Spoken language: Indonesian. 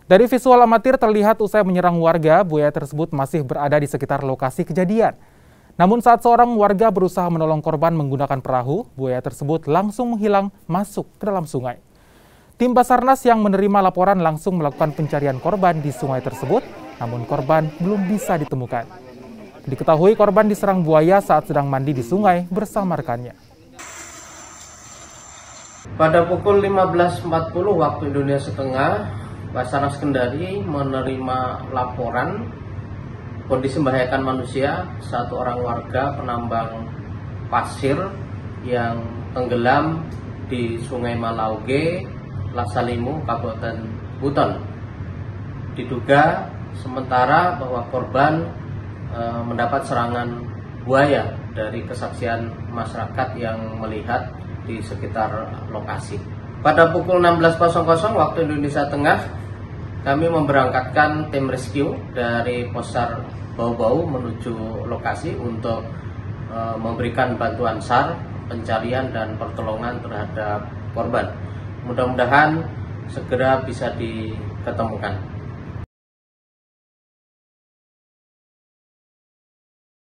Dari visual amatir terlihat usai menyerang warga, buaya tersebut masih berada di sekitar lokasi kejadian. Namun saat seorang warga berusaha menolong korban menggunakan perahu, buaya tersebut langsung menghilang masuk ke dalam sungai. Tim Basarnas yang menerima laporan langsung melakukan pencarian korban di sungai tersebut, namun korban belum bisa ditemukan. Diketahui korban diserang buaya saat sedang mandi di sungai bersama rekannya. Pada pukul 15.40 waktu Indonesia Tengah, Basarnas Kendari menerima laporan kondisi membahayakan manusia satu orang warga penambang pasir yang tenggelam di Sungai Malauge, Lasalimu, Kabupaten Buton. Diduga sementara bahwa korban mendapat serangan buaya dari kesaksian masyarakat yang melihat di sekitar lokasi. Pada pukul 16.00 waktu Indonesia Tengah, kami memberangkatkan tim rescue dari Posar Bau-Bau menuju lokasi untuk memberikan bantuan SAR, pencarian dan pertolongan terhadap korban. Mudah-mudahan segera bisa diketemukan.